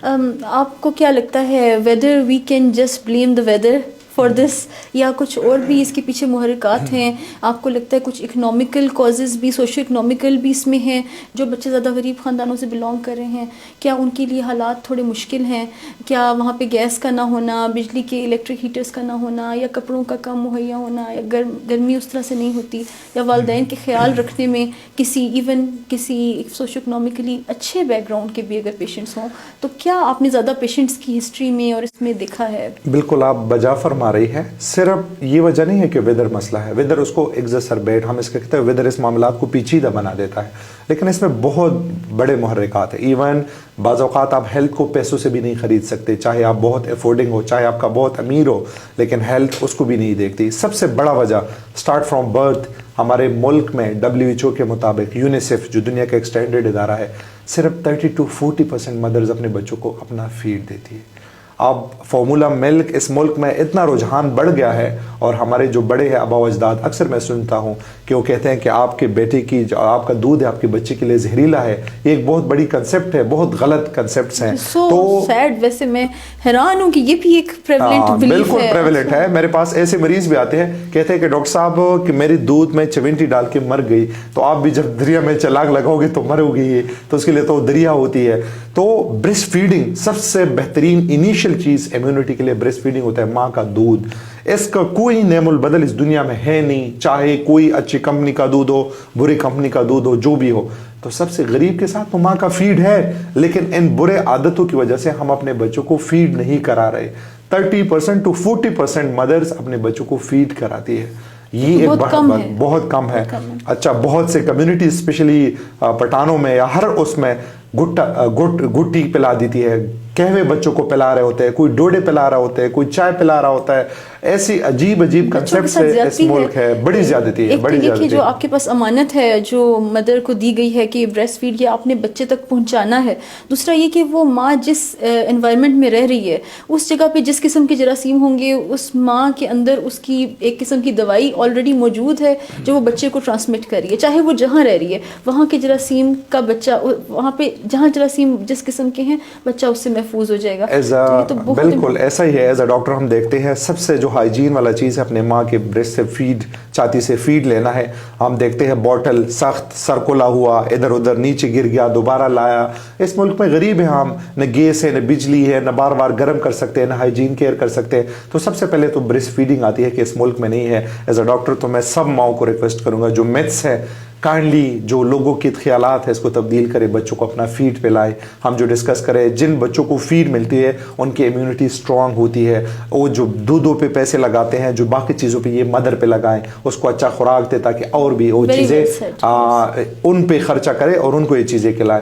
آپ کو کیا لگتا ہے whether we can just blame the weather for this, یا کچھ اور بھی اس کے پیچھے محرکات ہیں؟ آپ کو لگتا ہے کچھ اکنامیکل کازز بھی، سوشو اکنامیکل بھی اس میں ہیں؟ جو بچے زیادہ غریب خاندانوں سے بلانگ کر رہے ہیں، کیا ان کے لیے حالات تھوڑے مشکل ہیں؟ کیا وہاں پہ گیس کا نہ ہونا، بجلی کے الیکٹرک ہیٹرز کا نہ ہونا، یا کپڑوں کا کم مہیا ہونا، یا گرمی اس طرح سے نہیں ہوتی، یا والدین کے خیال رکھنے میں کسی سوشو اکنامیکلی اچھے بیک گراؤنڈ کے بھی اگر پیشنٹس ہوں، تو کیا آپ نے زیادہ پیشنٹس کی ہسٹری میں اور اس میں دیکھا ہے؟ بالکل آپ بجا فرما رہی ہے. صرف یہ وجہ نہیں ہے کہ ویدر مسئلہ ہے. ویدر اس کو ایگزربیٹ، ہم اس کے کہتے ہیں ویدر اس معاملات کو پیچیدہ بنا دیتا ہے، لیکن اس میں بہت بڑے محرکات ہیں. ایون بعض اوقات آپ ہیلتھ کو پیسوں سے بھی نہیں خرید سکتے، چاہے آپ بہت افورڈنگ ہو، چاہے آپ کا بہت امیر ہو، لیکن ہیلتھ اس کو بھی نہیں دیکھتی. سب سے بڑا وجہ اسٹارٹ فرام برتھ، ہمارے ملک میں WHO کے مطابق، یونیسیف جو دنیا کا ایک اسٹینڈرڈ ادارہ ہے، صرف 30 to 40% مدرز اپنے بچوں کو اپنا فیڈ دیتی ہے. اب فارمولا ملک اس ملک میں اتنا رجحان بڑھ گیا ہے، اور ہمارے جو بڑے ہیں آبا و اجداد، اکثر میں سنتا ہوں کہ وہ کہتے ہیں کہ آپ کے بیٹے کی جو آپ کا دودھ ہے آپ کے بچے کے لیے زہریلا ہے. یہ ایک بہت بڑی کنسپٹ ہے، بہت غلط کنسپٹس ہیں. تو سیڈ، ویسے میں حیران ہوں کہ یہ بھی ایک پریویلنٹ بلیف ہے. بالکل پریویلنٹ ہے. میرے پاس ایسے مریض بھی آتے ہیں، کہتے ہیں کہ ڈاکٹر صاحب کہ میری دودھ میں چونٹی ڈال کے مر گئی. تو آپ بھی جب دریا میں چلاک لگاؤ گے تو مرو گی، تو اس کے لیے تو دریا ہوتی ہے. تو بریسٹ فیڈنگ سب سے بہترین انیشل چیز امیونٹی کے لیے بریسٹ فیڈنگ ہوتا ہے، ماں کا دودھ. اس کا کوئی نعم البدل اس دنیا میں ہے نہیں، چاہے کوئی اچھی کمپنی کا دودھ ہو، بری کمپنی کا دودھ ہو، جو بھی ہو. تو سب سے غریب کے ساتھ تو ماں کا فیڈ ہے، لیکن ان برے عادتوں کی وجہ سے ہم اپنے بچوں کو فیڈ نہیں کرا رہے. 30% to 40% مدرز اپنے بچوں کو فیڈ کراتی ہے. یہ ایک بہت کم ہے. اچھا، بہت سے کمیونٹی اسپیشلی پٹھانوں میں یا ہر اس میں گٹی پلا دیتی ہے، کہوے بچوں کو پلا رہے ہوتے ہیں، کوئی ڈوڈے پلا رہا ہوتا ہے، کوئی چائے پلا رہا ہوتا ہے. ایسی عجیب کنسپٹ سے اس ملک ہے، بڑی زیادتی ہے. بڑی زیادتی جو آپ کے پاس امانت ہے جو مدر کو دی گئی ہے کہ بریسٹ فیڈ یہ آپ نے بچے تک پہنچانا ہے. دوسرا یہ کہ وہ ماں جس انوائرمنٹ میں رہ رہی ہے، اس جگہ پہ جس قسم کے جراثیم ہوں گے، اس ماں کے اندر اس کی ایک قسم کی دوائی آلریڈی موجود ہے جو وہ بچے کو ٹرانسمٹ کر رہی ہے. چاہے وہ جہاں رہ رہی ہے، وہاں کے جراثیم کا بچہ، وہاں پہ جہاں جراثیم جس قسم کے ہیں، بچہ اس سے محفوظ ہو جائے گا. بالکل ایسا ہی ہے. ایز اے ڈاکٹر ہم دیکھتے ہیں سب سے جو ہائیجین والا چیز ہے اپنے ماں کے بریسٹ سے فیڈ، چھاتی سے فیڈ لینا ہے. ہم دیکھتے ہیں بوٹل سخت سرکولا ہوا، ادھر ادھر نیچے گر گیا، دوبارہ لایا. اس ملک میں غریب ہیں ہم، نہ گیس ہے، نہ بجلی ہے، نہ بار بار گرم کر سکتے ہیں، نہ ہائیجین کیئر کر سکتے ہیں. تو سب سے پہلے تو بریسٹ فیڈنگ آتی ہے کہ اس ملک میں نہیں ہے. ایز اے ڈاکٹر تو میں سب ماؤں کو ریکویسٹ کروں گا جو میتھس ہے، کائنڈلی جو لوگوں کے خیالات ہے اس کو تبدیل کرے، بچوں کو اپنا فیڈ پلائے. ہم جو ڈسکس کریں، جن بچوں کو فیڈ ملتی ہے ان کی امیونٹی اسٹرانگ ہوتی ہے. وہ جو دودھوں پہ پیسے لگاتے ہیں، جو باقی چیزوں پہ، یہ مدر پہ لگائیں، اس کو اچھا خوراک دے تاکہ اور بھی وہ چیزیں ان پہ خرچہ کرے اور ان کو یہ چیزیں کھلائے.